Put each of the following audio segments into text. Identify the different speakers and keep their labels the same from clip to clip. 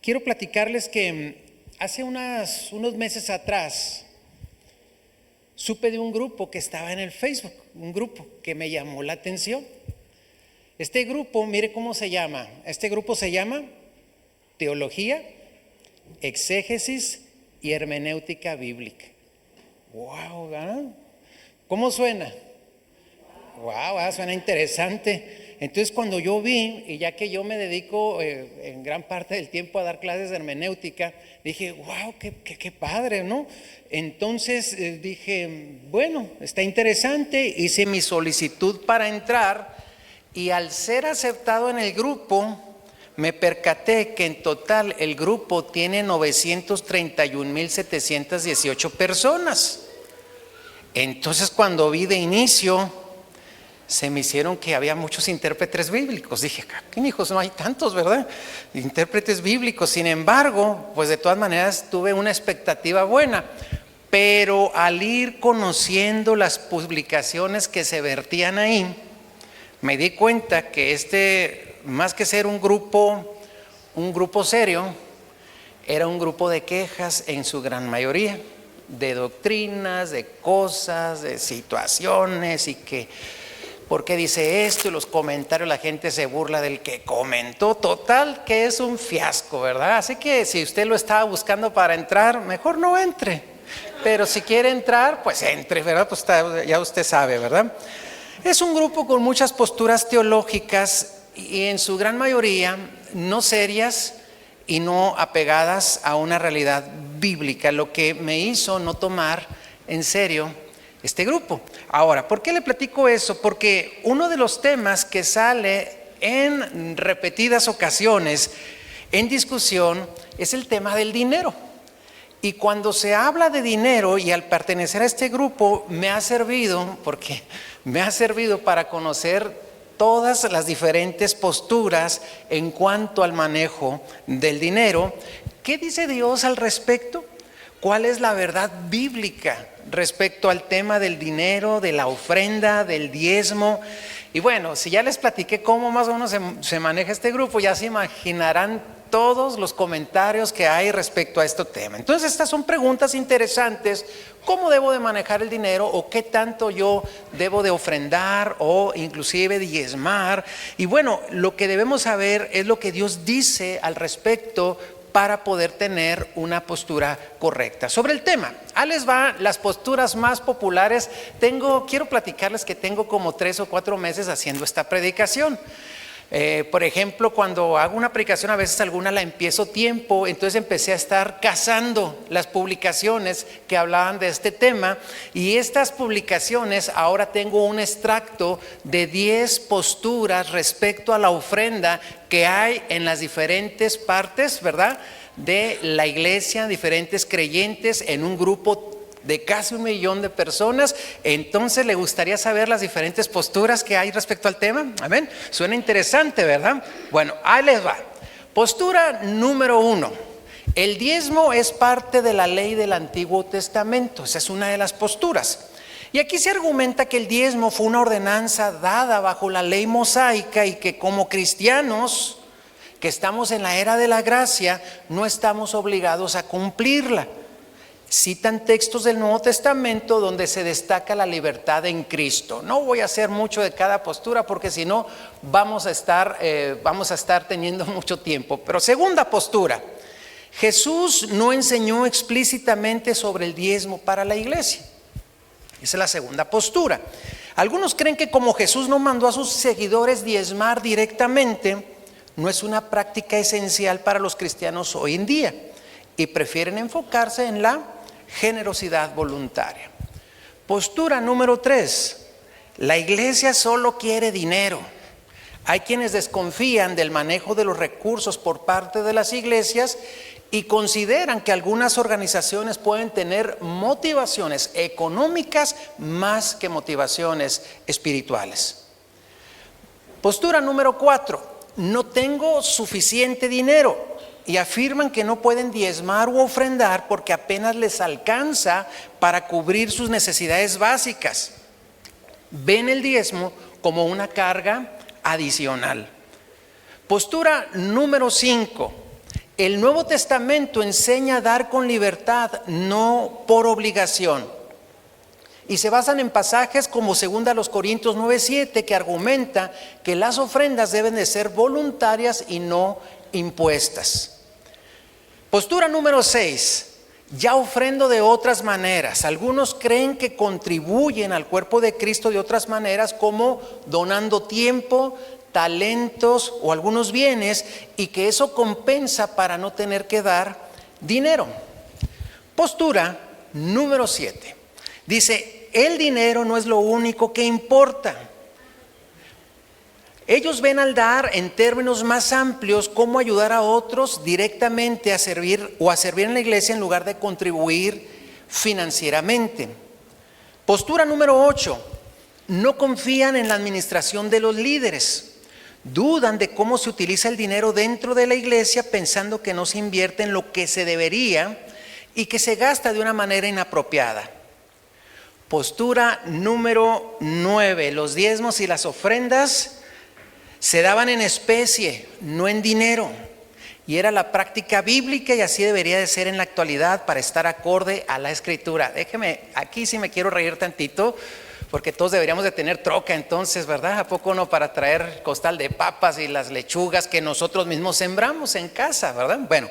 Speaker 1: Quiero platicarles que hace unos meses atrás supe de un grupo que estaba en el Facebook, un grupo que me llamó la atención. Este grupo, mire cómo se llama. Este grupo se llama Teología, Exégesis y Hermenéutica Bíblica. ¡Wow! ¿Verdad? ¿Cómo suena? ¡Wow! Suena interesante. Entonces, cuando yo vi, y ya que yo me dedico en gran parte del tiempo a dar clases de hermenéutica, dije, ¡wow! ¡Qué padre!, ¿no? Entonces dije, bueno, está interesante. Hice mi solicitud para entrar y al ser aceptado en el grupo, me percaté que en total el grupo tiene 931,718 personas. Entonces, cuando vi de inicio, se me hicieron que había muchos intérpretes bíblicos. Dije, ¿qué hijos? No hay tantos, ¿verdad? Intérpretes bíblicos. Sin embargo, pues de todas maneras tuve una expectativa buena. Pero al ir conociendo las publicaciones que se vertían ahí, me di cuenta que más que ser un grupo serio, era un grupo de quejas en su gran mayoría, de doctrinas, de cosas, de situaciones, y que ¿por qué dice esto? Y los comentarios, la gente se burla del que comentó. Total, que es un fiasco, ¿verdad? Así que si usted lo estaba buscando para entrar, mejor no entre. Pero si quiere entrar, pues entre, ¿verdad? Pues ya usted sabe, ¿verdad? Es un grupo con muchas posturas teológicas y en su gran mayoría no serias y no apegadas a una realidad bíblica, lo que me hizo no tomar en serio este grupo. Ahora, ¿por qué le platico eso? Porque uno de los temas que sale en repetidas ocasiones en discusión es el tema del dinero. Y cuando se habla de dinero, y al pertenecer a este grupo me ha servido para conocer todas las diferentes posturas en cuanto al manejo del dinero. ¿Qué dice Dios al respecto? ¿Cuál es la verdad bíblica respecto al tema del dinero, de la ofrenda, del diezmo? Y bueno, si ya les platiqué cómo más o menos se maneja este grupo, ya se imaginarán todos los comentarios que hay respecto a este tema. Entonces, estas son preguntas interesantes. ¿Cómo debo de manejar el dinero? ¿O qué tanto yo debo de ofrendar o inclusive diezmar? Y bueno, lo que debemos saber es lo que Dios dice al respecto para poder tener una postura correcta sobre el tema. Ahí les va las posturas más populares. Quiero platicarles que tengo como 3 o 4 meses haciendo esta predicación. Por ejemplo, cuando hago una predicación, a veces alguna la empiezo tiempo, entonces empecé a estar cazando las publicaciones que hablaban de este tema, y estas publicaciones ahora tengo un extracto de 10 posturas respecto a la ofrenda que hay en las diferentes partes, ¿verdad?, de la iglesia, diferentes creyentes en un grupo de casi 1 millón de personas. Entonces, ¿le gustaría saber las diferentes posturas que hay respecto al tema? Amén. Suena interesante, ¿verdad? Bueno, ahí les va. Postura número 1. El diezmo es parte de la ley del Antiguo Testamento. Esa es una de las posturas. Y aquí se argumenta que el diezmo fue una ordenanza dada bajo la ley mosaica y que como cristianos que estamos en la era de la gracia no estamos obligados a cumplirla. Citan textos del Nuevo Testamento donde se destaca la libertad en Cristo. No voy a hacer mucho de cada postura porque si no vamos a estar teniendo mucho tiempo. Pero segunda postura, Jesús no enseñó explícitamente sobre el diezmo para la iglesia. Esa es la segunda postura. Algunos creen que como Jesús no mandó a sus seguidores diezmar directamente, no es una práctica esencial para los cristianos hoy en día y prefieren enfocarse en la generosidad voluntaria. Postura número 3. La iglesia solo quiere dinero. Hay quienes desconfían del manejo de los recursos por parte de las iglesias y consideran que algunas organizaciones pueden tener motivaciones económicas más que motivaciones espirituales. Postura número 4. No tengo suficiente dinero. Y afirman que no pueden diezmar u ofrendar porque apenas les alcanza para cubrir sus necesidades básicas. Ven el diezmo como una carga adicional. Postura número 5. El Nuevo Testamento enseña a dar con libertad, no por obligación. Y se basan en pasajes como 2 Corintios 9:7, que argumenta que las ofrendas deben de ser voluntarias y no impuestas. Postura número 6. Ya ofrendo de otras maneras. Algunos creen que contribuyen al cuerpo de Cristo de otras maneras, como donando tiempo, talentos o algunos bienes, y que eso compensa para no tener que dar dinero. Postura número 7. Dice, el dinero no es lo único que importa. Ellos ven al dar en términos más amplios cómo ayudar a otros directamente a servir en la iglesia en lugar de contribuir financieramente. Postura número 8. No confían en la administración de los líderes. Dudan de cómo se utiliza el dinero dentro de la iglesia, pensando que no se invierte en lo que se debería y que se gasta de una manera inapropiada. Postura número 9. Los diezmos y las ofrendas se daban en especie, no en dinero. Y era la práctica bíblica, y así debería de ser en la actualidad para estar acorde a la Escritura. Déjeme, aquí sí me quiero reír tantito, porque todos deberíamos de tener troca entonces, ¿verdad? ¿A poco no, para traer costal de papas y las lechugas que nosotros mismos sembramos en casa, ¿verdad? Bueno,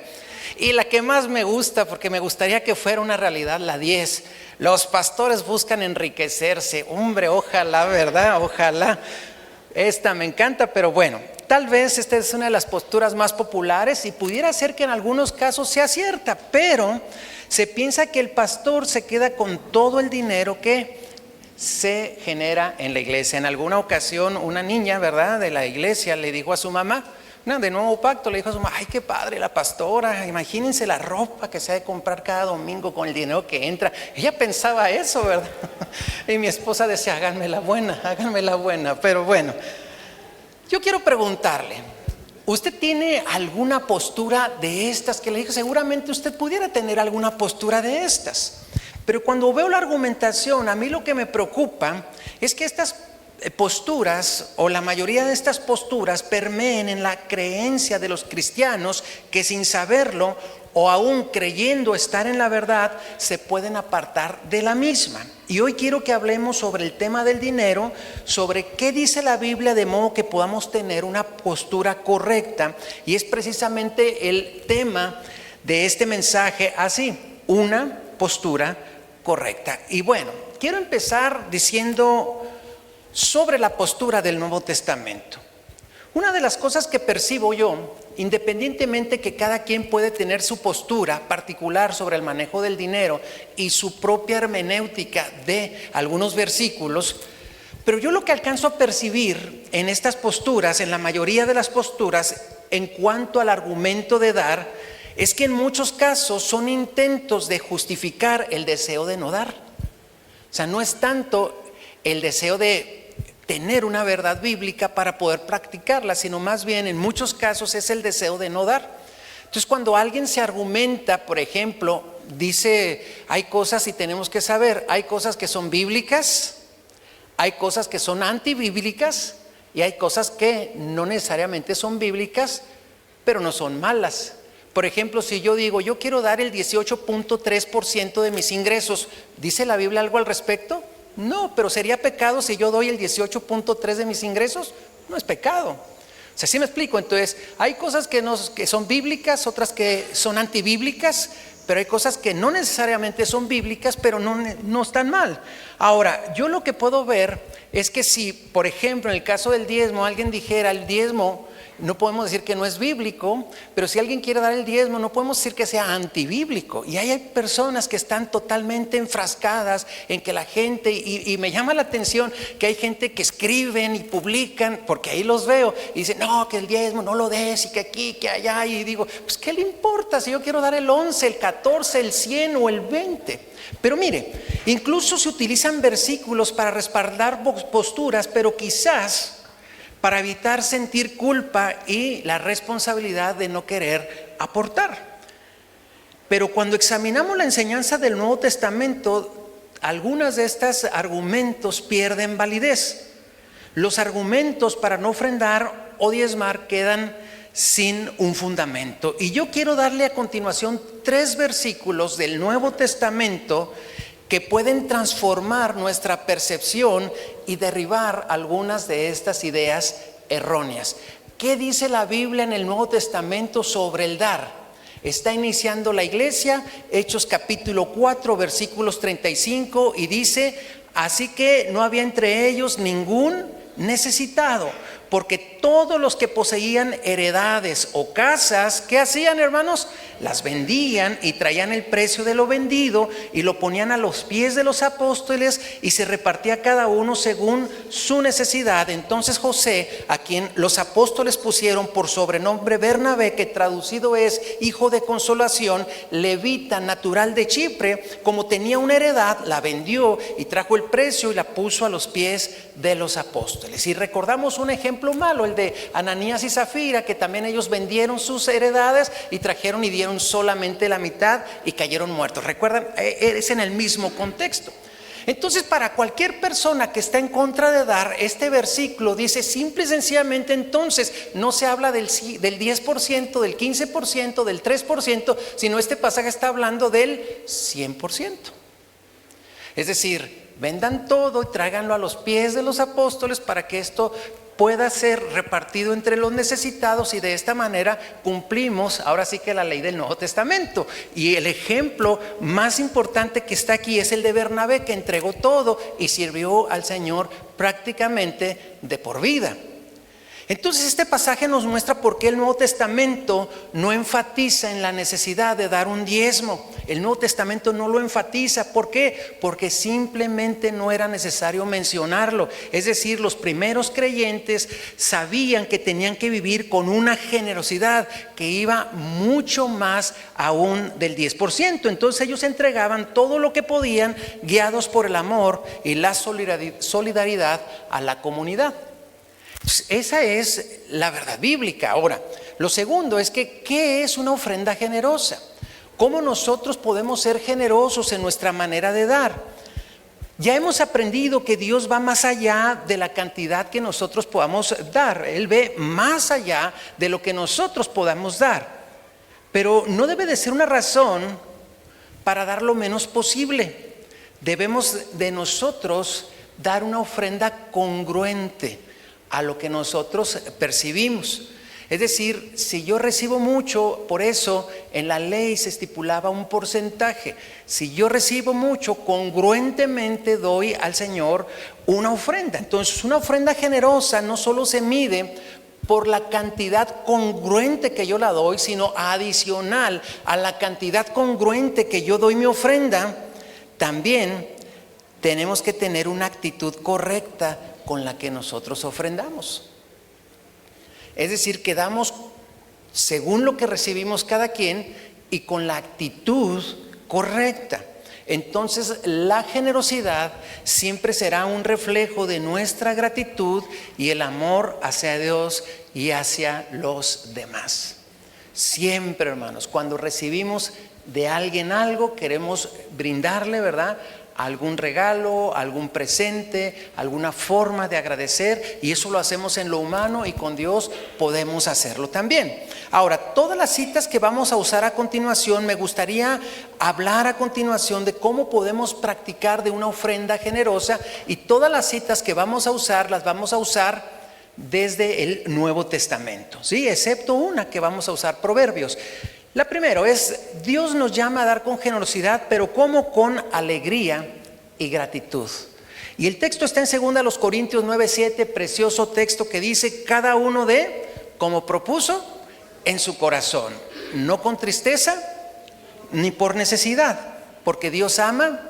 Speaker 1: y la que más me gusta, porque me gustaría que fuera una realidad, la 10. Los pastores buscan enriquecerse. Hombre, ojalá, ¿verdad? Ojalá. Esta me encanta, pero bueno, tal vez esta es una de las posturas más populares y pudiera ser que en algunos casos sea cierta, pero se piensa que el pastor se queda con todo el dinero que se genera en la iglesia. En alguna ocasión una niña, ¿verdad?, de la iglesia le dijo a su mamá, de Nuevo Pacto, le dijo a su mamá, ay, qué padre la pastora, imagínense la ropa que se ha de comprar cada domingo con el dinero que entra. Ella pensaba eso, ¿verdad? Y mi esposa decía, háganme la buena, pero bueno, yo quiero preguntarle, ¿usted tiene alguna postura de estas que le dijo? Seguramente usted pudiera tener alguna postura de estas, pero cuando veo la argumentación, a mí lo que me preocupa es que estas posturas, o la mayoría de estas posturas, permeen en la creencia de los cristianos que, sin saberlo o aún creyendo estar en la verdad, se pueden apartar de la misma. Y hoy quiero que hablemos sobre el tema del dinero, sobre qué dice la Biblia, de modo que podamos tener una postura correcta. Y es precisamente el tema de este mensaje, así, una postura correcta. Y bueno, quiero empezar diciendo sobre la postura del Nuevo Testamento. Una de las cosas que percibo yo, independientemente que cada quien puede tener su postura particular sobre el manejo del dinero y su propia hermenéutica de algunos versículos, pero yo lo que alcanzo a percibir en estas posturas, en la mayoría de las posturas, en cuanto al argumento de dar, es que en muchos casos son intentos de justificar el deseo de no dar. O sea, no es tanto el deseo de tener una verdad bíblica para poder practicarla, sino más bien en muchos casos es el deseo de no dar. Entonces, cuando alguien se argumenta, por ejemplo, dice, hay cosas, y tenemos que saber, hay cosas que son bíblicas, hay cosas que son antibíblicas, y hay cosas que no necesariamente son bíblicas, pero no son malas. Por ejemplo, si yo digo, yo quiero dar el 18.3% de mis ingresos, ¿dice la Biblia algo al respecto? No, pero ¿sería pecado si yo doy el 18.3 de mis ingresos? No es pecado. O sea, ¿sí me explico? Entonces, hay cosas que son bíblicas, otras que son antibíblicas, pero hay cosas que no necesariamente son bíblicas, pero no están mal. Ahora, yo lo que puedo ver es que si, por ejemplo, en el caso del diezmo, alguien dijera, el diezmo, no podemos decir que no es bíblico, pero si alguien quiere dar el diezmo, no podemos decir que sea antibíblico. Y hay personas que están totalmente enfrascadas en que la gente, y me llama la atención que hay gente que escriben y publican, porque ahí los veo, y dicen, no, que el diezmo no lo des, y que aquí, que allá, y digo, pues ¿qué le importa si yo quiero dar el 11, el 14, el 100 o el 20? Pero mire, incluso se utilizan versículos para respaldar posturas, pero quizás para evitar sentir culpa y la responsabilidad de no querer aportar. Pero cuando examinamos la enseñanza del Nuevo Testamento, algunos de estos argumentos pierden validez. Los argumentos para no ofrendar o diezmar quedan sin un fundamento. Y yo quiero darle a continuación 3 versículos del Nuevo Testamento que pueden transformar nuestra percepción y derribar algunas de estas ideas erróneas. ¿Qué dice la Biblia en el Nuevo Testamento sobre el dar? Está iniciando la iglesia, Hechos capítulo 4, versículos 35, y dice: así que no había entre ellos ningún necesitado, porque todos los que poseían heredades o casas, ¿qué hacían, hermanos? Las vendían y traían el precio de lo vendido y lo ponían a los pies de los apóstoles, y se repartía cada uno según su necesidad. Entonces José, a quien los apóstoles pusieron por sobrenombre Bernabé, que traducido es hijo de consolación, levita, natural de Chipre, como tenía una heredad, la vendió y trajo el precio y la puso a los pies de los apóstoles. Y recordamos un ejemplo malo, el de Ananías y Zafira, que también ellos vendieron sus heredades y trajeron y dieron solamente la mitad y cayeron muertos. ¿Recuerdan? Es en el mismo contexto. Entonces, para cualquier persona que está en contra de dar, este versículo dice simple y sencillamente, entonces no se habla del 10%, del 15%, del 3%, sino este pasaje está hablando del 100%. Es decir, vendan todo y tráiganlo a los pies de los apóstoles para que esto pueda ser repartido entre los necesitados, y de esta manera cumplimos ahora sí que la ley del Nuevo Testamento. Y el ejemplo más importante que está aquí es el de Bernabé, que entregó todo y sirvió al Señor prácticamente de por vida. Entonces este pasaje nos muestra por qué el Nuevo Testamento no enfatiza en la necesidad de dar un diezmo. El Nuevo Testamento no lo enfatiza. ¿Por qué? Porque simplemente no era necesario mencionarlo. Es decir, los primeros creyentes sabían que tenían que vivir con una generosidad que iba mucho más aún del 10%. Entonces ellos entregaban todo lo que podían, guiados por el amor y la solidaridad a la comunidad. Esa es la verdad bíblica. Ahora, lo segundo es que ¿qué es una ofrenda generosa? ¿Cómo nosotros podemos ser generosos en nuestra manera de dar? Ya hemos aprendido que Dios va más allá de la cantidad que nosotros podamos dar. Él ve más allá de lo que nosotros podamos dar. Pero no debe de ser una razón para dar lo menos posible. Debemos de nosotros dar una ofrenda congruente a lo que nosotros percibimos. Es decir, si yo recibo mucho, por eso en la ley se estipulaba un porcentaje. Si yo recibo mucho, congruentemente doy al Señor una ofrenda. Entonces, una ofrenda generosa no solo se mide por la cantidad congruente que yo la doy, sino adicional a la cantidad congruente que yo doy mi ofrenda, también tenemos que tener una actitud correcta con la que nosotros ofrendamos. Es decir, que damos según lo que recibimos cada quien y con la actitud correcta. Entonces la generosidad siempre será un reflejo de nuestra gratitud y el amor hacia Dios y hacia los demás. Siempre, hermanos, cuando recibimos de alguien algo, queremos brindarle, ¿verdad?, algún regalo, algún presente, alguna forma de agradecer, y eso lo hacemos en lo humano, y con Dios podemos hacerlo también. Ahora, todas las citas que vamos a usar a continuación, me gustaría hablar a continuación de cómo podemos practicar de una ofrenda generosa, y todas las citas que vamos a usar, las vamos a usar desde el Nuevo Testamento, ¿sí? Excepto una que vamos a usar, Proverbios. La primera es: Dios nos llama a dar con generosidad, pero ¿cómo? Con alegría y gratitud. Y el texto está en 2 Corintios 9:7, precioso texto que dice: cada uno dé como propuso en su corazón, no con tristeza ni por necesidad, porque Dios ama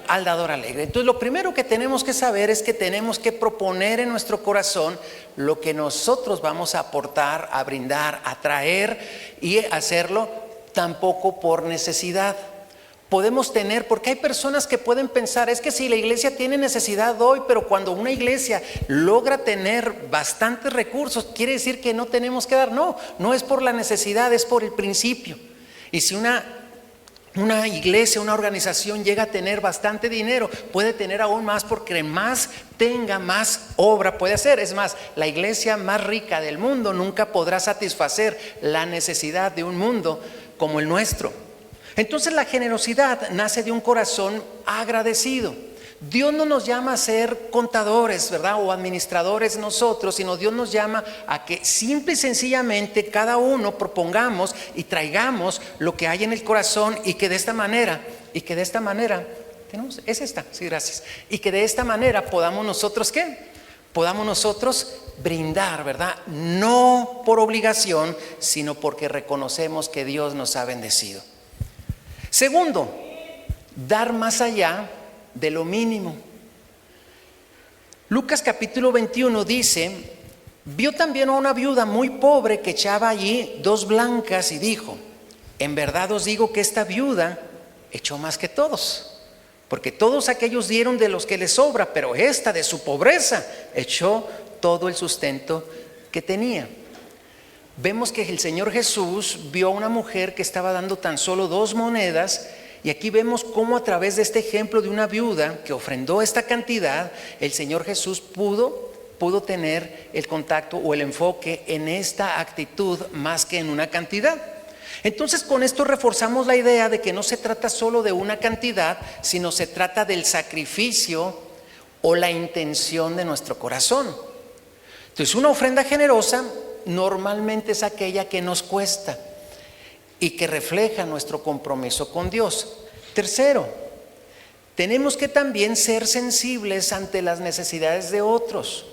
Speaker 1: al dador alegre. Entonces, lo primero que tenemos que saber es que tenemos que proponer en nuestro corazón lo que nosotros vamos a aportar, a brindar, a traer, y hacerlo tampoco por necesidad. Podemos tener, porque hay personas que pueden pensar: es que si la iglesia tiene necesidad doy, pero cuando una iglesia logra tener bastantes recursos, quiere decir que no tenemos que dar. No, no es por la necesidad, es por el principio. Y si una una iglesia, una organización llega a tener bastante dinero, puede tener aún más, porque más tenga, más obra puede hacer. Es más, la iglesia más rica del mundo nunca podrá satisfacer la necesidad de un mundo como el nuestro. Entonces la generosidad nace de un corazón agradecido. Dios no nos llama a ser contadores, ¿verdad? O administradores nosotros, sino Dios nos llama a que simple y sencillamente cada uno propongamos y traigamos lo que hay en el corazón, y que de esta manera, es esta, sí, gracias. Y que de esta manera podamos nosotros, ¿qué? Podamos nosotros brindar, ¿verdad? No por obligación, sino porque reconocemos que Dios nos ha bendecido. Segundo, dar más allá de lo mínimo. Lucas capítulo 21 dice: vio también a una viuda muy pobre que echaba allí 2 blancas, y dijo: en verdad os digo que esta viuda echó más que todos, porque todos aquellos dieron de los que les sobra, pero esta de su pobreza echó todo el sustento que tenía. Vemos que el Señor Jesús vio a una mujer que estaba dando tan solo 2 monedas, y aquí vemos cómo a través de este ejemplo de una viuda que ofrendó esta cantidad, el Señor Jesús pudo tener el contacto o el enfoque en esta actitud más que en una cantidad. Entonces, con esto reforzamos la idea de que no se trata solo de una cantidad, sino se trata del sacrificio o la intención de nuestro corazón. Entonces, una ofrenda generosa normalmente es aquella que nos cuesta y que refleja nuestro compromiso con Dios. Tercero, tenemos que también ser sensibles ante las necesidades de otros.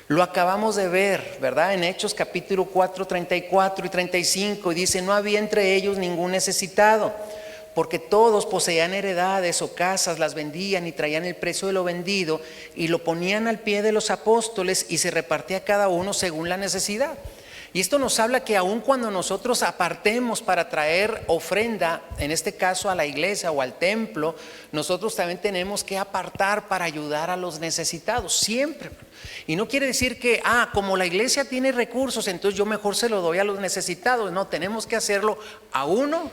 Speaker 1: Lo acabamos de ver, ¿verdad? En Hechos capítulo 4, 34 y 35, y dice: no había entre ellos ningún necesitado, porque todos poseían heredades o casas, las vendían y traían el precio de lo vendido y lo ponían al pie de los apóstoles, y se repartía cada uno según la necesidad. Y esto nos habla que aun cuando nosotros apartemos para traer ofrenda, en este caso a la iglesia o al templo, nosotros también tenemos que apartar para ayudar a los necesitados, siempre. Y no quiere decir que, como la iglesia tiene recursos, entonces yo mejor se lo doy a los necesitados. No, tenemos que hacerlo a uno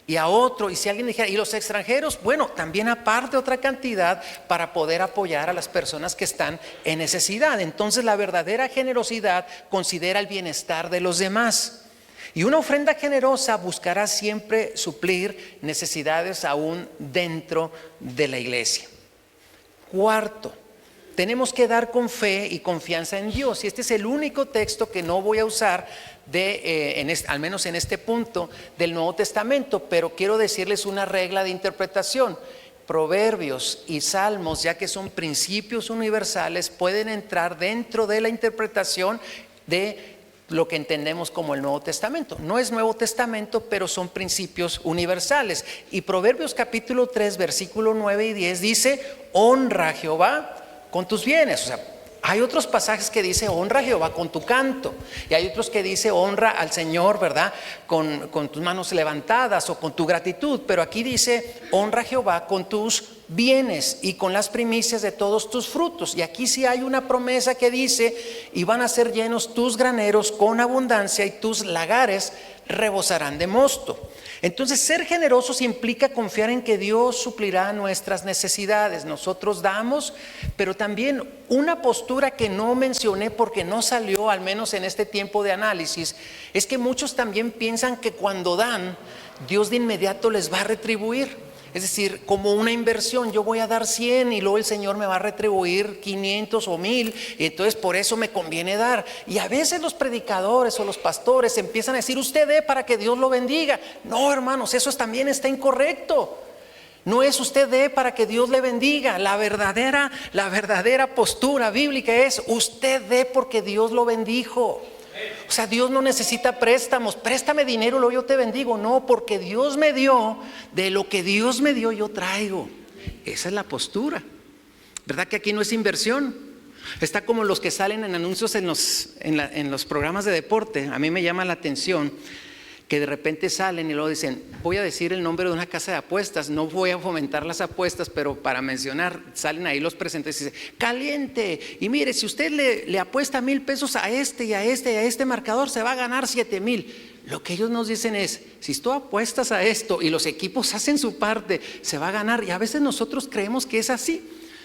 Speaker 1: y a otro. Y si alguien dijera: ¿y los extranjeros? Bueno, también aparte otra cantidad para poder apoyar a las personas que están en necesidad. Entonces la verdadera generosidad considera el bienestar de los demás. Y una ofrenda generosa buscará siempre suplir necesidades aún dentro de la iglesia. Cuarto, tenemos que dar con fe y confianza en Dios. Y este es el único texto que no voy a usar al menos en este punto del Nuevo Testamento, pero quiero decirles una regla de interpretación. Proverbios y Salmos, ya que son principios universales, pueden entrar dentro de la interpretación de lo que entendemos como el Nuevo Testamento. No es Nuevo Testamento, pero son principios universales. Y Proverbios capítulo 3, versículo 9 y 10 dice: honra a Jehová con tus bienes. O sea, hay otros pasajes que dice: honra a Jehová con tu canto, y hay otros que dice: honra al Señor, ¿verdad?, con tus manos levantadas o con tu gratitud. Pero aquí dice: honra a Jehová con tus bienes y con las primicias de todos tus frutos. Y aquí sí hay una promesa que dice: y van a ser llenos tus graneros con abundancia, y tus lagares rebosarán de mosto. Entonces, ser generosos implica confiar en que Dios suplirá nuestras necesidades. Nosotros damos, pero también una postura que no mencioné porque no salió, al menos en este tiempo de análisis, es que muchos también piensan que cuando dan, Dios de inmediato les va a retribuir. Es decir, como una inversión: yo voy a dar 100 y luego el Señor me va a retribuir 500 o 1000, y entonces por eso me conviene dar. Y a veces los predicadores o los pastores empiezan a decir: usted dé para que Dios lo bendiga. No, hermanos, eso también está incorrecto. No es usted dé para que Dios le bendiga. La verdadera postura bíblica es: usted dé porque Dios lo bendijo. O sea, Dios no necesita préstamos. Préstame dinero, luego yo te bendigo. No, porque Dios me dio, de lo que Dios me dio yo traigo. Esa es la postura. ¿Verdad que aquí no es inversión? Está como los que salen en anuncios en los programas de deporte. A mí me llama la atención que de repente salen y luego dicen, voy a decir el nombre de una casa de apuestas, no voy a fomentar las apuestas, pero para mencionar, salen ahí los presentes y dicen, caliente, y mire, si usted le apuesta 1,000 pesos a este y a este y a este marcador, se va a ganar 7,000. Lo que ellos nos dicen es, si tú apuestas a esto y los equipos hacen su parte, se va a ganar. Y a veces nosotros creemos que es así,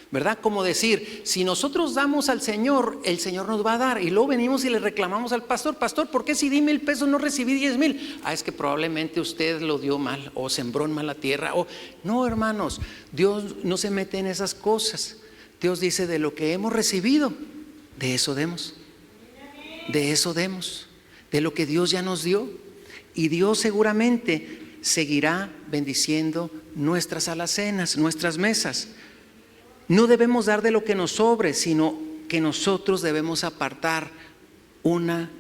Speaker 1: ¿verdad? Como decir, si nosotros damos al Señor, el Señor nos va a dar. Y luego venimos y le reclamamos al pastor, pastor, ¿por qué si di 1,000 pesos no recibí 10,000? Es que probablemente usted lo dio mal o sembró en mala tierra. No, hermanos, Dios no se mete en esas cosas. Dios dice, de lo que hemos recibido, de eso demos. De eso demos. De lo que Dios ya nos dio. Y Dios seguramente seguirá bendiciendo nuestras alacenas, nuestras mesas. No debemos dar de lo que nos sobre, sino que nosotros debemos apartar una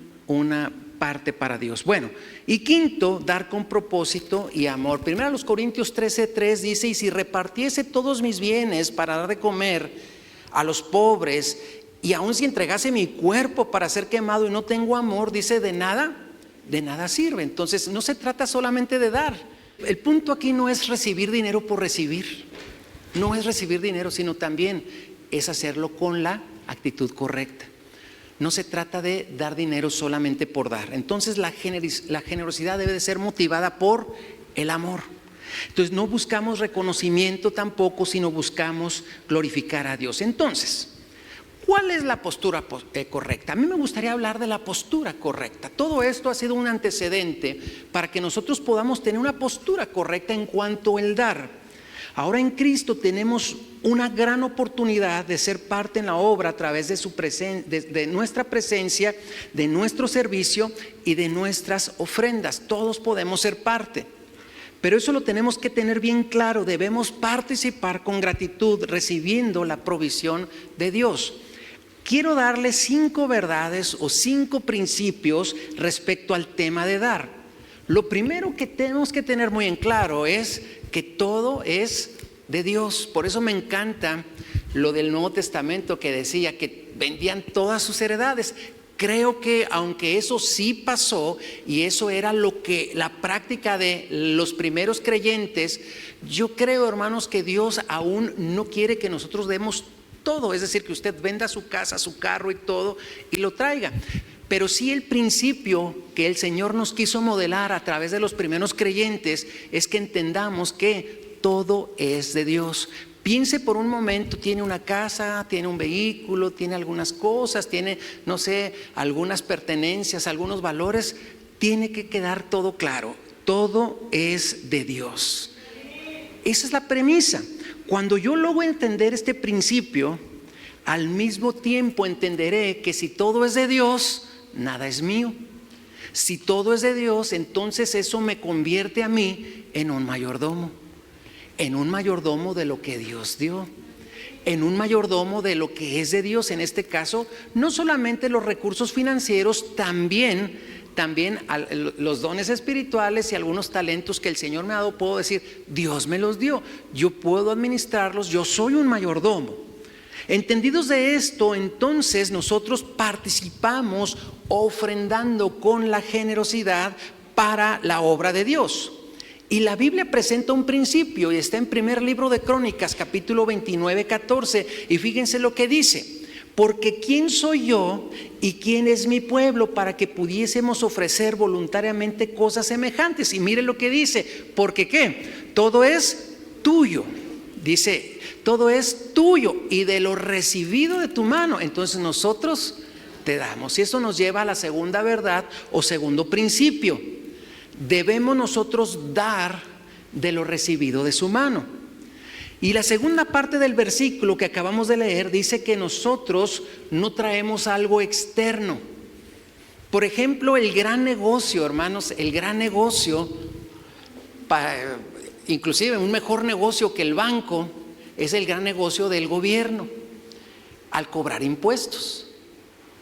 Speaker 1: parte para Dios. Bueno, y quinto, dar con propósito y amor. Primero los Corintios 13:3 dice, y si repartiese todos mis bienes para dar de comer a los pobres, y aun si entregase mi cuerpo para ser quemado y no tengo amor, dice, de nada sirve. Entonces no se trata solamente de dar. El punto aquí no es recibir dinero por recibir. No es recibir dinero, sino también es hacerlo con la actitud correcta. No se trata de dar dinero solamente por dar. Entonces la generosidad debe de ser motivada por el amor. Entonces no buscamos reconocimiento tampoco, sino buscamos glorificar a Dios. Entonces, ¿cuál es la postura correcta? A mí me gustaría hablar de la postura correcta. Todo esto ha sido un antecedente para que nosotros podamos tener una postura correcta en cuanto al dar. Ahora en Cristo tenemos una gran oportunidad de ser parte en la obra a través de nuestra presencia, de nuestro servicio y de nuestras ofrendas. Todos podemos ser parte. Pero eso lo tenemos que tener bien claro. Debemos participar con gratitud, recibiendo la provisión de Dios. Quiero darles 5 verdades o 5 principios respecto al tema de dar. Lo primero que tenemos que tener muy en claro es que todo es de Dios. Por eso me encanta lo del Nuevo Testamento que decía que vendían todas sus heredades. Creo que aunque eso sí pasó y eso era la práctica de los primeros creyentes, yo creo, hermanos, que Dios aún no quiere que nosotros demos todo, es decir, que usted venda su casa, su carro y todo y lo traiga. Pero sí el principio que el Señor nos quiso modelar a través de los primeros creyentes es que entendamos que todo es de Dios. Piense por un momento, tiene una casa, tiene un vehículo, tiene algunas cosas, tiene, no sé, algunas pertenencias, algunos valores. Tiene que quedar todo claro, todo es de Dios. Esa es la premisa. Cuando yo logro entender este principio, al mismo tiempo entenderé que si todo es de Dios, nada es mío. Si todo es de Dios, entonces eso me convierte a mí en un mayordomo de lo que Dios dio, en un mayordomo de lo que es de Dios. En este caso, no solamente los recursos financieros, también los dones espirituales y algunos talentos que el Señor me ha dado. Puedo decir, Dios me los dio, yo puedo administrarlos, yo soy un mayordomo. Entendidos de esto, entonces nosotros participamos ofrendando con la generosidad para la obra de Dios. Y la Biblia presenta un principio y está en primer libro de Crónicas, capítulo 29:14, y fíjense lo que dice: porque ¿quién soy yo y quién es mi pueblo para que pudiésemos ofrecer voluntariamente cosas semejantes? Y mire lo que dice, porque ¿qué? Todo es tuyo. Dice, todo es tuyo y de lo recibido de tu mano, entonces nosotros te damos. Y eso nos lleva a la segunda verdad o segundo principio. Debemos nosotros dar de lo recibido de su mano. Y la segunda parte del versículo que acabamos de leer dice que nosotros no traemos algo externo. Por ejemplo, el gran negocio, hermanos, el gran negocio, inclusive un mejor negocio que el banco, es el gran negocio del gobierno al cobrar impuestos.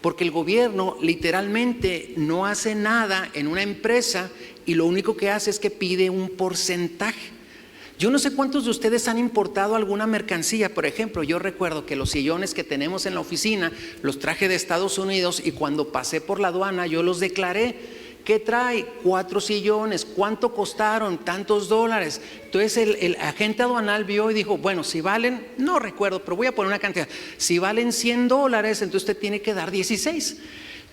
Speaker 1: Porque el gobierno literalmente no hace nada en una empresa y lo único que hace es que pide un porcentaje. Yo no sé cuántos de ustedes han importado alguna mercancía. Por ejemplo, yo recuerdo que los sillones que tenemos en la oficina los traje de Estados Unidos y cuando pasé por la aduana yo los declaré ¿Qué trae? 4 sillones. ¿Cuánto costaron? Tantos dólares. Entonces el agente aduanal vio y dijo, bueno, si valen, no recuerdo, pero voy a poner una cantidad. Si valen $100, entonces usted tiene que dar 16.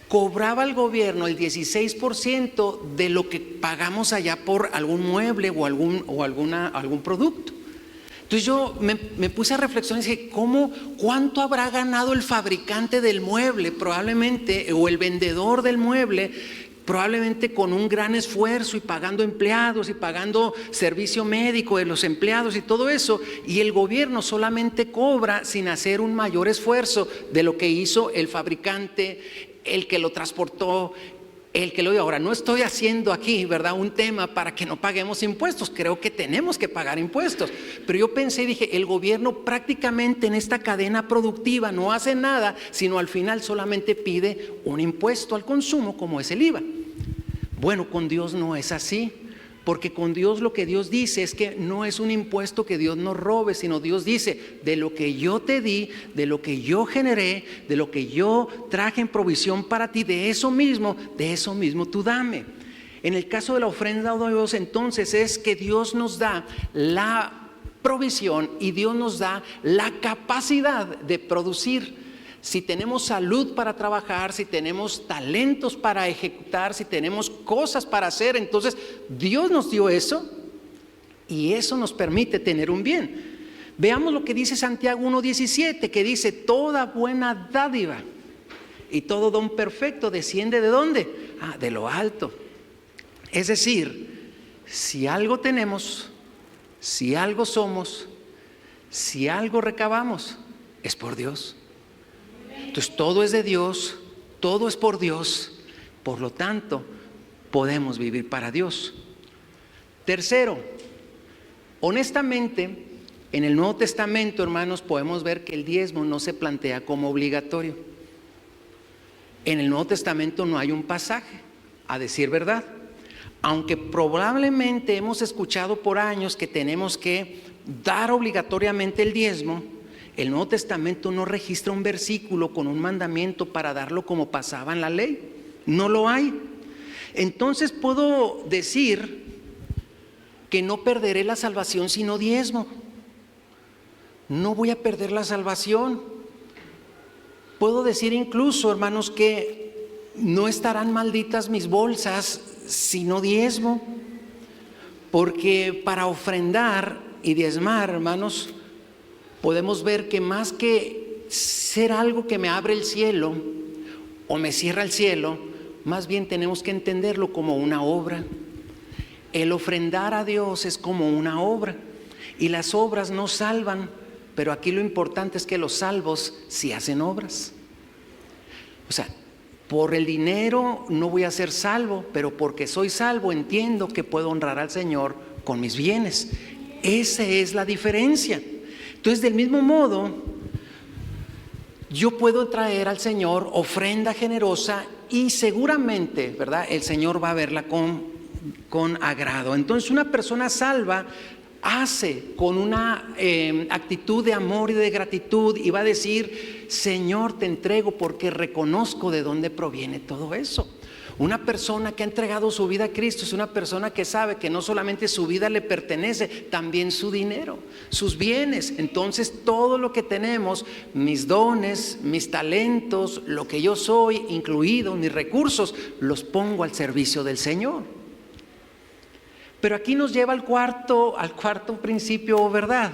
Speaker 1: Cobraba al gobierno el 16% de lo que pagamos allá por algún mueble o algún producto. Entonces yo me puse a reflexionar y dije, ¿cuánto habrá ganado el fabricante del mueble? Probablemente, o el vendedor del mueble, probablemente con un gran esfuerzo y pagando empleados y pagando servicio médico de los empleados y todo eso, y el gobierno solamente cobra sin hacer un mayor esfuerzo de lo que hizo el fabricante, el que lo transportó, el que lo dio. Ahora, no estoy haciendo aquí, ¿verdad?, un tema para que no paguemos impuestos. Creo que tenemos que pagar impuestos. Pero yo pensé y dije, el gobierno prácticamente en esta cadena productiva no hace nada, sino al final solamente pide un impuesto al consumo, como es el IVA. Bueno, con Dios no es así. Porque con Dios lo que Dios dice es que no es un impuesto que Dios nos robe, sino Dios dice, de lo que yo te di, de lo que yo generé, de lo que yo traje en provisión para ti, de eso mismo tú dame. En el caso de la ofrenda a Dios, entonces es que Dios nos da la provisión y Dios nos da la capacidad de producir. Si tenemos salud para trabajar, si tenemos talentos para ejecutar, si tenemos cosas para hacer, entonces Dios nos dio eso y eso nos permite tener un bien. Veamos lo que dice Santiago 1:17, que dice, toda buena dádiva y todo don perfecto desciende ¿de dónde? De lo alto. Es decir, si algo tenemos, si algo somos, si algo recabamos, es por Dios. Entonces todo es de Dios, todo es por Dios, por lo tanto podemos vivir para Dios. Tercero, honestamente, en el Nuevo Testamento, hermanos, podemos ver que el diezmo no se plantea como obligatorio. En el Nuevo Testamento no hay un pasaje, a decir verdad, aunque probablemente hemos escuchado por años que tenemos que dar obligatoriamente el diezmo. El Nuevo Testamento no registra un versículo con un mandamiento para darlo como pasaba en la ley. No lo hay. Entonces puedo decir que no perderé la salvación si no diezmo. No voy a perder la salvación. Puedo decir incluso, hermanos, que no estarán malditas mis bolsas si no diezmo. Porque para ofrendar y diezmar, hermanos, podemos ver que más que ser algo que me abre el cielo o me cierra el cielo, más bien tenemos que entenderlo como una obra. El ofrendar a Dios es como una obra y las obras no salvan, pero aquí lo importante es que los salvos sí hacen obras. O sea, por el dinero no voy a ser salvo, pero porque soy salvo entiendo que puedo honrar al Señor con mis bienes. Esa es la diferencia. Entonces, del mismo modo, yo puedo traer al Señor ofrenda generosa y seguramente, ¿verdad?, el Señor va a verla con agrado. Entonces, una persona salva hace con una actitud de amor y de gratitud y va a decir, Señor, te entrego porque reconozco de dónde proviene todo eso. Una persona que ha entregado su vida a Cristo es una persona que sabe que no solamente su vida le pertenece, también su dinero, sus bienes. Entonces todo lo que tenemos, mis dones, mis talentos, lo que yo soy, incluido mis recursos, los pongo al servicio del Señor. Pero aquí nos lleva al cuarto principio, ¿verdad?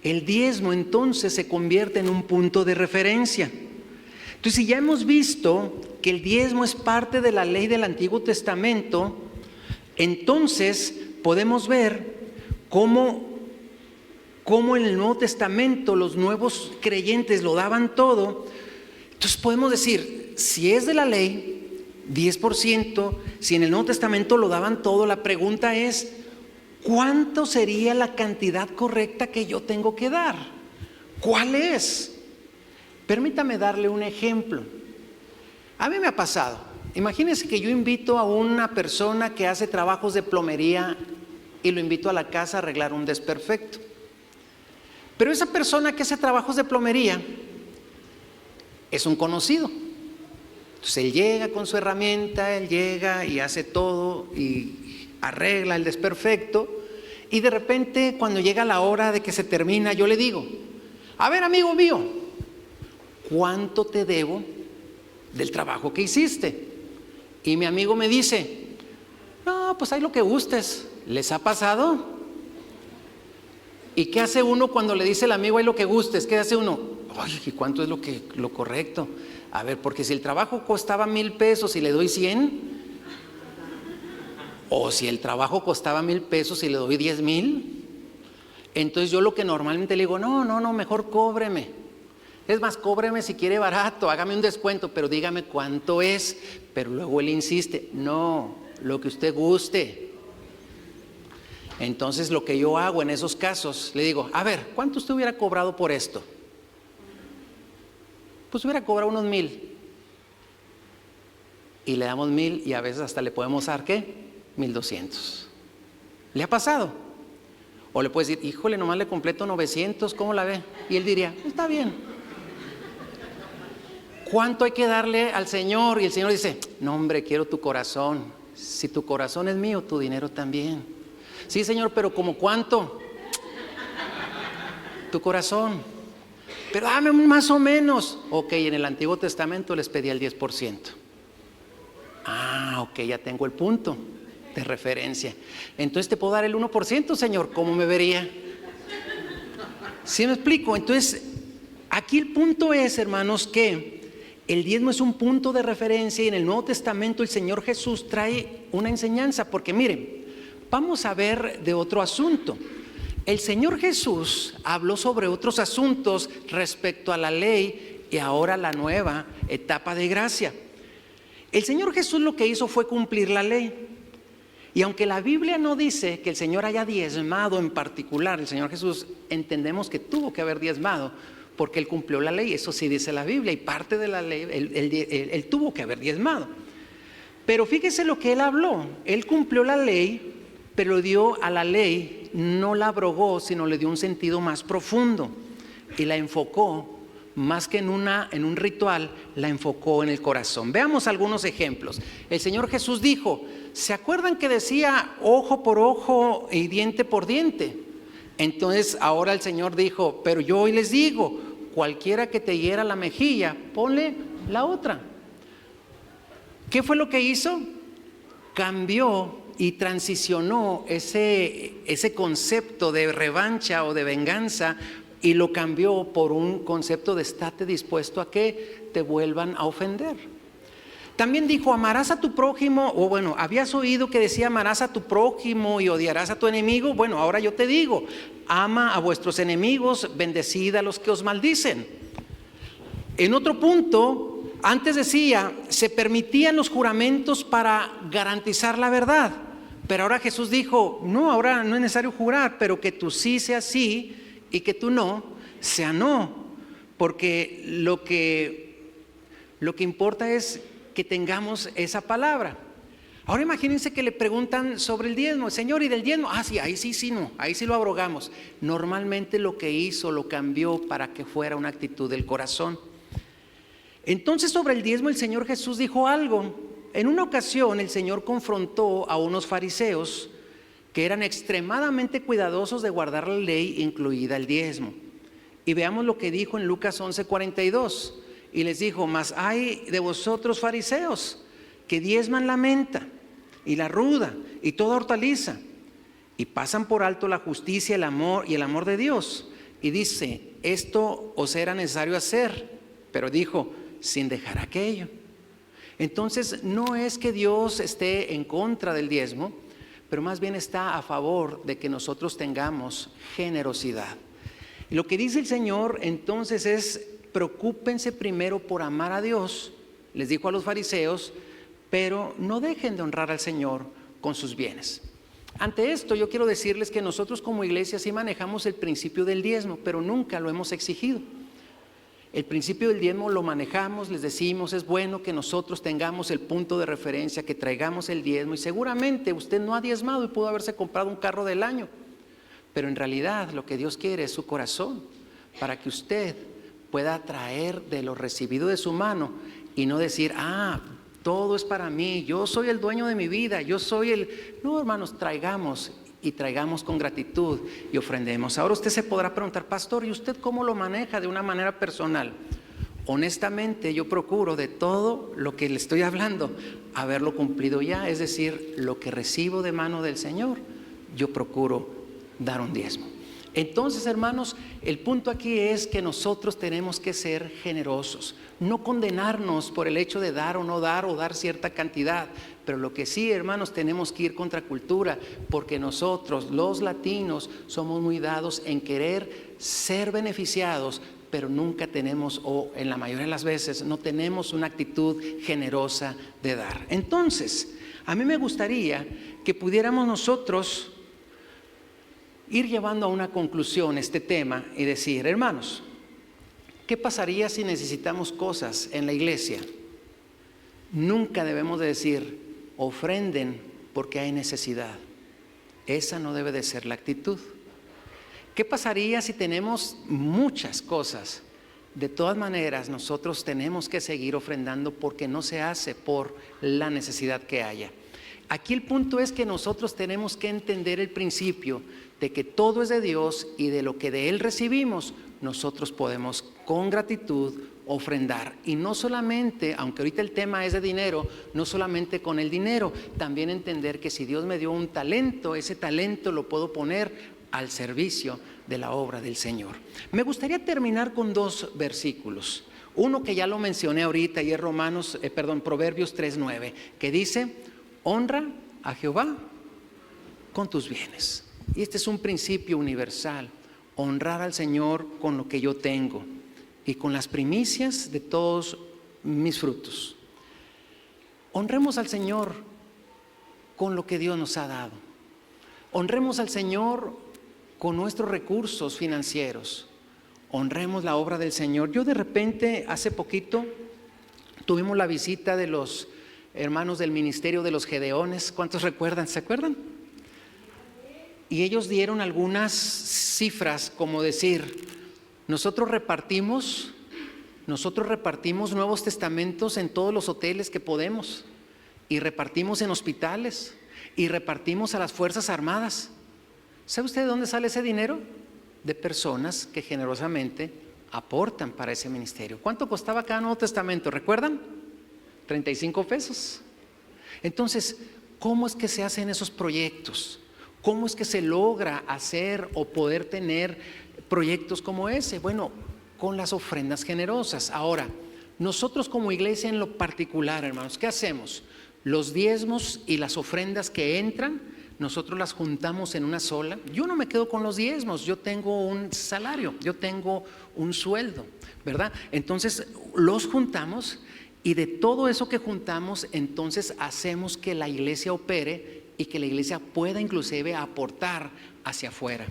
Speaker 1: El diezmo entonces se convierte en un punto de referencia. Entonces, si ya hemos visto que el diezmo es parte de la ley del Antiguo Testamento, entonces podemos ver cómo en el Nuevo Testamento los nuevos creyentes lo daban todo. Entonces podemos decir, si es de la ley, 10%, si en el Nuevo Testamento lo daban todo, la pregunta es, ¿cuánto sería la cantidad correcta que yo tengo que dar? ¿Cuál es? Permítame darle un ejemplo. A mí me ha pasado. Imagínense que yo invito a una persona que hace trabajos de plomería y lo invito a la casa a arreglar un desperfecto. Pero esa persona que hace trabajos de plomería es un conocido. Entonces él llega con su herramienta, él llega y hace todo y arregla el desperfecto. Y de repente, cuando llega la hora de que se termina, yo le digo: a ver, amigo mío, ¿cuánto te debo del trabajo que hiciste? Y mi amigo me dice: no, pues hay lo que gustes. ¿Les ha pasado? ¿Y qué hace uno cuando le dice el amigo hay lo que gustes? ¿Qué hace uno? Ay, ¿y cuánto es lo correcto? A ver, porque si el trabajo costaba 1,000 pesos y le doy 100, o si el trabajo costaba 1,000 pesos y le doy 10,000, entonces yo lo que normalmente le digo: no, mejor cóbreme. Es más, cóbreme si quiere barato, hágame un descuento, pero dígame cuánto es. Pero luego él insiste: no, lo que usted guste. Entonces lo que yo hago en esos casos, le digo: a ver, ¿cuánto usted hubiera cobrado por esto? Pues hubiera cobrado unos 1,000. Y le damos 1,000 y a veces hasta le podemos dar, ¿qué? 1,200. ¿Le ha pasado? O le puedes decir: híjole, nomás le completo 900, ¿cómo la ve? Y él diría: está bien. ¿Cuánto hay que darle al Señor? Y el Señor dice: no, hombre, quiero tu corazón. Si tu corazón es mío, tu dinero también. Sí, Señor, pero ¿como cuánto? Tu corazón. Pero dame más o menos. Ok, en el Antiguo Testamento les pedía el 10%. Ah, ok, ya tengo el punto de referencia. Entonces te puedo dar el 1%, Señor. ¿Cómo me vería? ¿Sí me explico? Entonces, aquí el punto es, hermanos, que el diezmo es un punto de referencia y en el Nuevo Testamento el Señor Jesús trae una enseñanza. Porque miren, vamos a ver de otro asunto. El Señor Jesús habló sobre otros asuntos respecto a la ley y ahora la nueva etapa de gracia. El Señor Jesús lo que hizo fue cumplir la ley. Y aunque la Biblia no dice que el Señor haya diezmado en particular, el Señor Jesús entendemos que tuvo que haber diezmado porque Él cumplió la ley. Eso sí dice la Biblia, y parte de la ley, Él tuvo que haber diezmado. Pero fíjese lo que Él habló. Él cumplió la ley, pero dio a la ley, no la abrogó, sino le dio un sentido más profundo y la enfocó más que en un ritual, la enfocó en el corazón. Veamos algunos ejemplos. El Señor Jesús dijo: ¿se acuerdan que decía ojo por ojo y diente por diente? Entonces ahora el Señor dijo: pero yo hoy les digo, cualquiera que te hiera la mejilla, ponle la otra. ¿Qué fue lo que hizo? Cambió y transicionó ese concepto de revancha o de venganza y lo cambió por un concepto de estate dispuesto a que te vuelvan a ofender. También dijo: amarás a tu prójimo, o bueno, habías oído que decía amarás a tu prójimo y odiarás a tu enemigo. Bueno, ahora yo te digo: ama a vuestros enemigos, bendecid a los que os maldicen. En otro punto, antes decía, se permitían los juramentos para garantizar la verdad. Pero ahora Jesús dijo: no, ahora no es necesario jurar, pero que tu sí sea sí y que tu no sea no. Porque lo que importa es que tengamos esa palabra. Ahora imagínense que le preguntan sobre el diezmo: Señor, ¿y del diezmo? Ah, sí, ahí sí, no, ahí sí lo abrogamos. Normalmente lo que hizo lo cambió para que fuera una actitud del corazón. Entonces sobre el diezmo el Señor Jesús dijo algo. En una ocasión el Señor confrontó a unos fariseos que eran extremadamente cuidadosos de guardar la ley, incluida el diezmo. Y veamos lo que dijo en Lucas 11:42. Y les dijo: mas ay de vosotros fariseos, que diezman la menta y la ruda y toda hortaliza, y pasan por alto la justicia, el amor y el amor de Dios. Y dice: esto os era necesario hacer, pero dijo: sin dejar aquello. Entonces no es que Dios esté en contra del diezmo, pero más bien está a favor de que nosotros tengamos generosidad. Y lo que dice el Señor entonces es: preocúpense primero por amar a Dios, les dijo a los fariseos, pero no dejen de honrar al Señor con sus bienes. Ante esto yo quiero decirles que nosotros como iglesia sí manejamos el principio del diezmo, pero nunca lo hemos exigido. El principio del diezmo lo manejamos, les decimos: es bueno que nosotros tengamos el punto de referencia, que traigamos el diezmo, y seguramente usted no ha diezmado y pudo haberse comprado un carro del año, pero en realidad lo que Dios quiere es su corazón, para que usted pueda traer de lo recibido de su mano y no decir, todo es para mí, yo soy el dueño de mi vida, yo soy el... No, hermanos, traigamos y traigamos con gratitud y ofrendemos. Ahora usted se podrá preguntar, pastor, ¿y usted cómo lo maneja de una manera personal? Honestamente, yo procuro de todo lo que le estoy hablando haberlo cumplido ya, es decir, lo que recibo de mano del Señor, yo procuro dar un diezmo. Entonces, hermanos, el punto aquí es que nosotros tenemos que ser generosos, no condenarnos por el hecho de dar o no dar o dar cierta cantidad, pero lo que sí, hermanos, tenemos que ir contra cultura, porque nosotros, los latinos, somos muy dados en querer ser beneficiados, pero nunca tenemos, o en la mayoría de las veces, no tenemos una actitud generosa de dar. Entonces, a mí me gustaría que pudiéramos nosotros ir llevando a una conclusión este tema y decir, hermanos, ¿qué pasaría si necesitamos cosas en la iglesia? Nunca debemos de decir, ofrenden porque hay necesidad. Esa no debe de ser la actitud. ¿Qué pasaría si tenemos muchas cosas? De todas maneras, nosotros tenemos que seguir ofrendando porque no se hace por la necesidad que haya. Aquí el punto es que nosotros tenemos que entender el principio de que todo es de Dios y de lo que de Él recibimos, nosotros podemos con gratitud ofrendar. Y no solamente, aunque ahorita el tema es de dinero, no solamente con el dinero, también entender que si Dios me dio un talento, ese talento lo puedo poner al servicio de la obra del Señor. Me gustaría terminar con 2 versículos. Uno que ya lo mencioné ahorita y es Proverbios 3:9, que dice, honra a Jehová con tus bienes. Y este es un principio universal, honrar al Señor con lo que yo tengo y con las primicias de todos mis frutos. Honremos al Señor con lo que Dios nos ha dado. Honremos al Señor con nuestros recursos financieros. Honremos la obra del Señor. Yo de repente, hace poquito, tuvimos la visita de los hermanos del ministerio de los Gedeones. ¿Cuántos recuerdan? ¿Se acuerdan? Y ellos dieron algunas cifras, como decir, nosotros repartimos Nuevos Testamentos en todos los hoteles que podemos, y repartimos en hospitales, y repartimos a las Fuerzas Armadas. ¿Sabe usted de dónde sale ese dinero? De personas que generosamente aportan para ese ministerio. ¿Cuánto costaba cada Nuevo Testamento? ¿Recuerdan? 35 pesos. Entonces, ¿cómo es que se hacen esos proyectos? ¿Cómo es que se logra hacer o poder tener proyectos como ese? Bueno, con las ofrendas generosas. Ahora, nosotros como iglesia en lo particular, hermanos, ¿qué hacemos? Los diezmos y las ofrendas que entran, nosotros las juntamos en una sola. Yo no me quedo con los diezmos, yo tengo un salario, yo tengo un sueldo, ¿verdad? Entonces, los juntamos y de todo eso que juntamos, entonces hacemos que la iglesia opere y que la iglesia pueda inclusive aportar hacia afuera.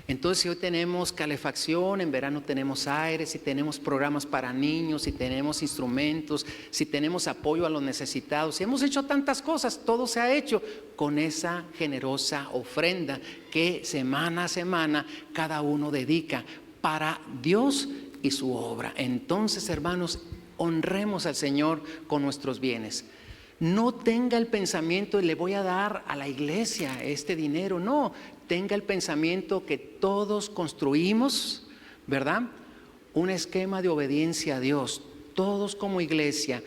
Speaker 1: Entonces, si hoy tenemos calefacción, en verano tenemos aire, si tenemos programas para niños, si tenemos instrumentos, si tenemos apoyo a los necesitados, si hemos hecho tantas cosas, todo se ha hecho con esa generosa ofrenda que semana a semana cada uno dedica para Dios y su obra. Entonces, hermanos, honremos al Señor con nuestros bienes. No tenga el pensamiento, le voy a dar a la iglesia este dinero. No, tenga el pensamiento que todos construimos, ¿verdad? Un esquema de obediencia a Dios. Todos como iglesia,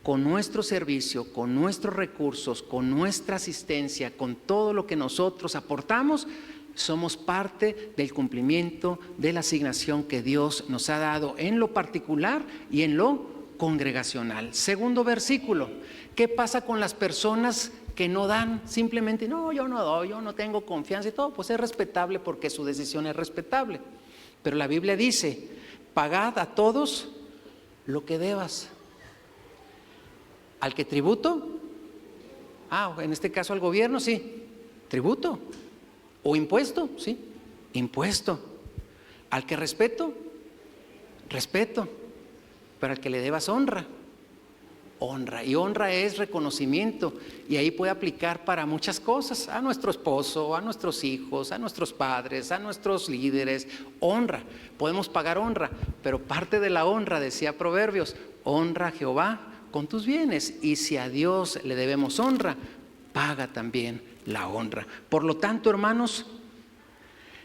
Speaker 1: con nuestro servicio, con nuestros recursos, con nuestra asistencia, con todo lo que nosotros aportamos, somos parte del cumplimiento de la asignación que Dios nos ha dado en lo particular y en lo congregacional. Segundo versículo, ¿qué pasa con las personas que no dan? Simplemente, no, yo no doy, yo no tengo confianza y todo. Pues es respetable porque su decisión es respetable. Pero la Biblia dice, pagad a todos lo que debas. ¿Al que tributo? En este caso al gobierno, sí, tributo. ¿O impuesto? Sí, impuesto. ¿Al que respeto? Respeto. Pero al que le debas honra. Honra, y honra es reconocimiento, y ahí puede aplicar para muchas cosas, a nuestro esposo, a nuestros hijos, a nuestros padres, a nuestros líderes. Honra, podemos pagar honra, pero parte de la honra, decía Proverbios, honra a Jehová con tus bienes, y si a Dios le debemos honra, paga también la honra. Por lo tanto, hermanos,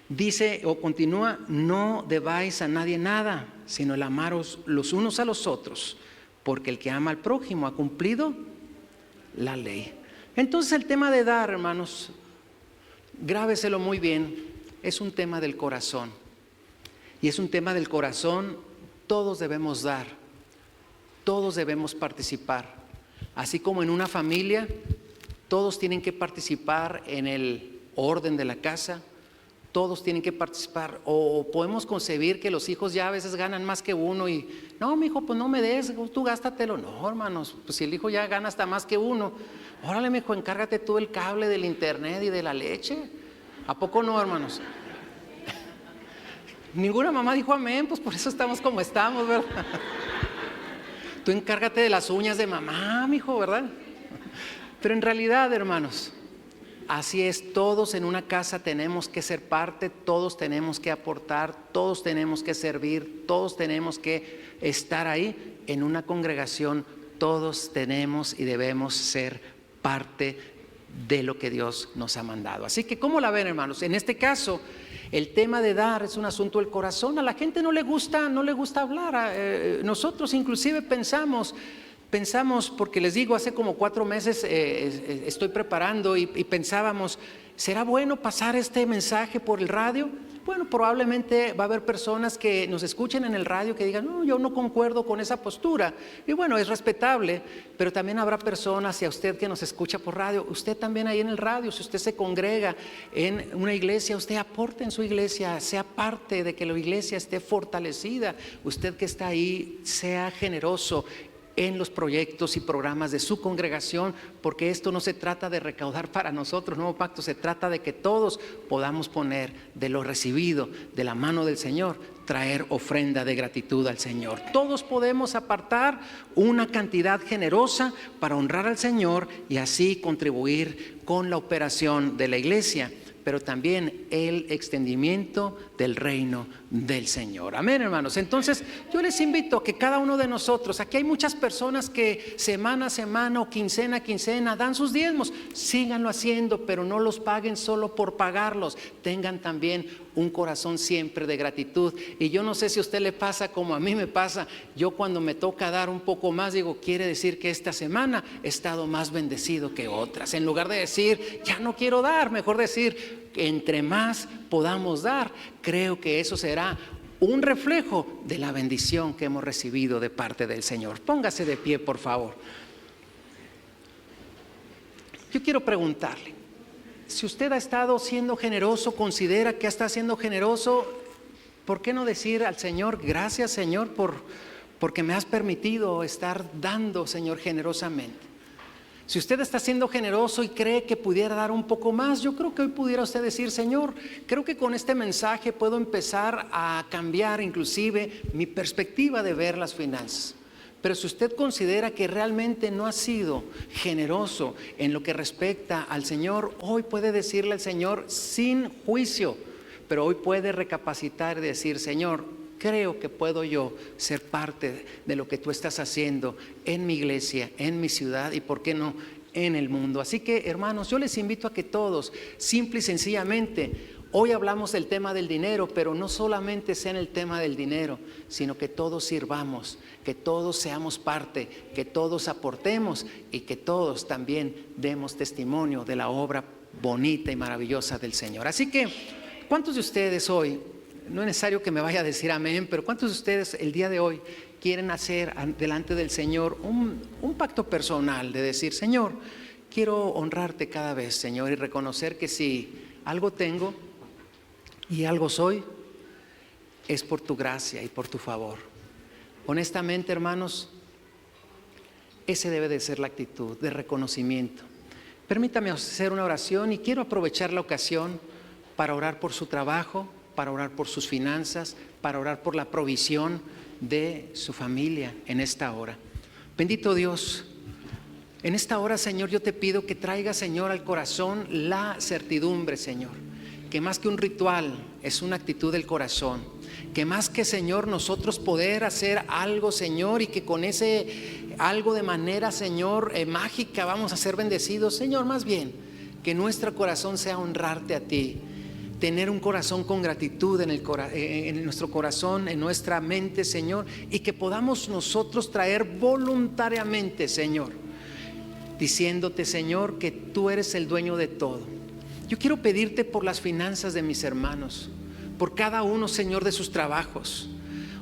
Speaker 1: dice o continúa: no debáis a nadie nada, sino el amaros los unos a los otros, porque el que ama al prójimo ha cumplido la ley. Entonces el tema de dar, hermanos, grábeselo muy bien, es un tema del corazón. Y es un tema del corazón, todos debemos dar, todos debemos participar. Así como en una familia, todos tienen que participar en el orden de la casa, todos tienen que participar. O podemos concebir que los hijos ya a veces ganan más que uno y, no, mi hijo, pues no me des, tú gástatelo. No, hermanos, pues si el hijo ya gana hasta más que uno, órale, mi hijo, encárgate tú el cable del internet y de la leche. ¿A poco no, hermanos? Ninguna mamá dijo amén, pues por eso estamos como estamos, ¿verdad? Tú encárgate de las uñas de mamá, mi hijo, ¿verdad? Pero en realidad, hermanos, así es, todos en una casa tenemos que ser parte, todos tenemos que aportar, todos tenemos que servir, todos tenemos que estar ahí en una congregación, todos tenemos y debemos ser parte de lo que Dios nos ha mandado. Así que, ¿cómo la ven, hermanos? En este caso, el tema de dar es un asunto del corazón. A la gente no le gusta hablar. Nosotros inclusive pensamos, porque les digo, hace como 4 meses estoy preparando y pensábamos, ¿será bueno pasar este mensaje por el radio? Bueno, probablemente va a haber personas que nos escuchen en el radio que digan, no, yo no concuerdo con esa postura. Y bueno, es respetable, pero también habrá personas, y a usted que nos escucha por radio, usted también ahí en el radio, si usted se congrega en una iglesia, usted aporte en su iglesia, sea parte de que la iglesia esté fortalecida. Usted que está ahí, sea generoso en los proyectos y programas de su congregación, porque esto no se trata de recaudar para nosotros, Nuevo Pacto, se trata de que todos podamos poner de lo recibido de la mano del Señor, traer ofrenda de gratitud al Señor. Todos podemos apartar una cantidad generosa para honrar al Señor y así contribuir con la operación de la iglesia, pero también el extendimiento del reino del Señor. Amén, hermanos. Entonces, yo les invito a que cada uno de nosotros, aquí hay muchas personas que semana a semana o quincena a quincena dan sus diezmos, síganlo haciendo, pero no los paguen solo por pagarlos, tengan también un corazón siempre de gratitud. Y yo no sé si a usted le pasa como a mí me pasa, yo cuando me toca dar un poco más, digo, quiere decir que esta semana he estado más bendecido que otras. En lugar de decir, ya no quiero dar, mejor decir, entre más podamos dar, creo que eso será un reflejo de la bendición que hemos recibido de parte del Señor. Póngase de pie, por favor. Yo quiero preguntarle, si usted ha estado siendo generoso, considera que está siendo generoso, ¿por qué no decir al Señor, gracias, Señor, porque me has permitido estar dando, Señor, generosamente? Si usted está siendo generoso y cree que pudiera dar un poco más, yo creo que hoy pudiera usted decir, Señor, creo que con este mensaje puedo empezar a cambiar inclusive mi perspectiva de ver las finanzas. Pero si usted considera que realmente no ha sido generoso en lo que respecta al Señor, hoy puede decirle al Señor sin juicio, pero hoy puede recapacitar y decir, Señor, creo que puedo yo ser parte de lo que tú estás haciendo en mi iglesia, en mi ciudad y, ¿por qué no, en el mundo? Así que, hermanos, yo les invito a que todos, simple y sencillamente, hoy hablamos del tema del dinero, pero no solamente sea en el tema del dinero, sino que todos sirvamos, que todos seamos parte, que todos aportemos y que todos también demos testimonio de la obra bonita y maravillosa del Señor. Así que, ¿cuántos de ustedes hoy, no es necesario que me vaya a decir amén, pero cuántos de ustedes el día de hoy quieren hacer delante del Señor un pacto personal de decir, Señor, quiero honrarte cada vez, Señor, y reconocer que si algo tengo y algo soy, es por tu gracia y por tu favor? Honestamente, hermanos, ese debe de ser la actitud de reconocimiento. Permítame hacer una oración y quiero aprovechar la ocasión para orar por su trabajo, para orar por sus finanzas, para orar por la provisión de su familia en esta hora. Bendito Dios, en esta hora, Señor, yo te pido que traiga, Señor, al corazón la certidumbre, Señor, que más que un ritual es una actitud del corazón, que más que, Señor, nosotros poder hacer algo, Señor, y que con ese algo de manera, Señor, mágica vamos a ser bendecidos, Señor, más bien que nuestro corazón sea honrarte a ti, tener un corazón con gratitud en nuestro corazón, en nuestra mente, Señor, y que podamos nosotros traer voluntariamente, Señor, diciéndote, Señor, que tú eres el dueño de todo. Yo quiero pedirte por las finanzas de mis hermanos, por cada uno, Señor, de sus trabajos.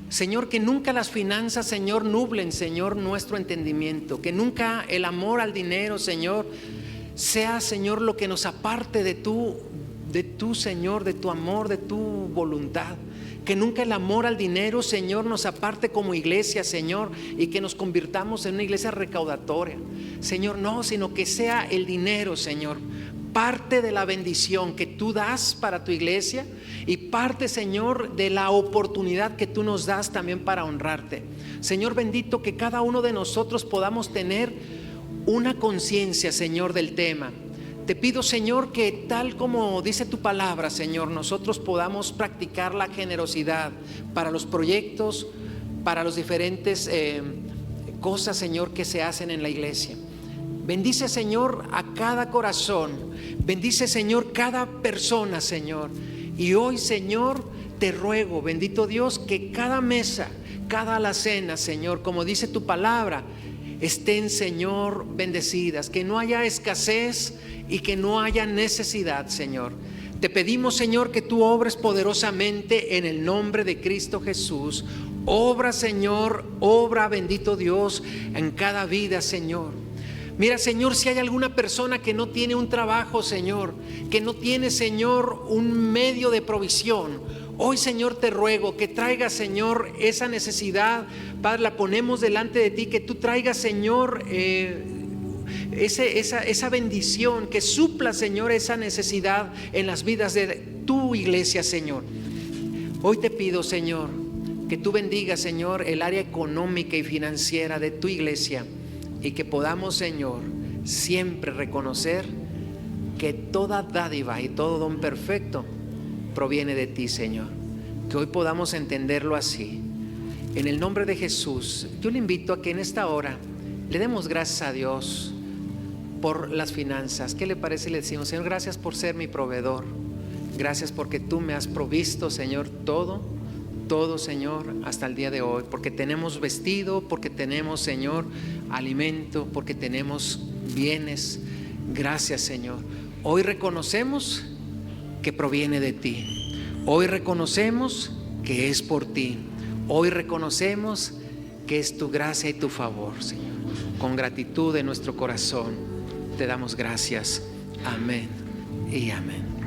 Speaker 1: Señor, que nunca las finanzas, Señor, nublen, Señor, nuestro entendimiento. Que nunca el amor al dinero, Señor, sea, Señor, lo que nos aparte de tu, Señor, de tu amor, de tu voluntad. Que nunca el amor al dinero, Señor, nos aparte como iglesia, Señor, y que nos convirtamos en una iglesia recaudatoria. Señor, no, sino que sea el dinero, Señor, parte de la bendición que tú das para tu iglesia y parte, Señor, de la oportunidad que tú nos das también para honrarte. Señor bendito, que cada uno de nosotros podamos tener una conciencia, Señor, del tema. Te pido, Señor, que tal como dice tu palabra, Señor, nosotros podamos practicar la generosidad para los proyectos, para los diferentes cosas, Señor, que se hacen en la iglesia. Bendice, Señor, a cada corazón. Bendice, Señor, cada persona, Señor. Y hoy, Señor, te ruego, bendito Dios, que cada mesa, cada alacena, Señor, como dice tu palabra, estén, Señor, bendecidas. Que no haya escasez y que no haya necesidad, Señor. Te pedimos, Señor, que tú obres poderosamente en el nombre de Cristo Jesús. Obra, Señor, obra, bendito Dios, en cada vida, Señor. Mira, Señor, si hay alguna persona que no tiene un trabajo, Señor, que no tiene, Señor, un medio de provisión, hoy, Señor, te ruego que traigas, Señor, esa necesidad. Padre, la ponemos delante de ti, que tú traigas, Señor, esa bendición, que supla, Señor, esa necesidad en las vidas de tu iglesia, Señor. Hoy te pido, Señor, que tú bendigas, Señor, el área económica y financiera de tu iglesia. Y que podamos, Señor, siempre reconocer que toda dádiva y todo don perfecto proviene de ti, Señor. Que hoy podamos entenderlo así. En el nombre de Jesús, yo le invito a que en esta hora le demos gracias a Dios por las finanzas. ¿Qué le parece? Le decimos: Señor, gracias por ser mi proveedor. Gracias porque tú me has provisto, Señor, todo, Señor, hasta el día de hoy, porque tenemos vestido, porque tenemos, Señor, alimento, porque tenemos bienes. Gracias, Señor. Hoy reconocemos que proviene de ti. Hoy reconocemos que es por ti. Hoy reconocemos que es tu gracia y tu favor, Señor. Con gratitud en nuestro corazón te damos gracias. Amén y amén.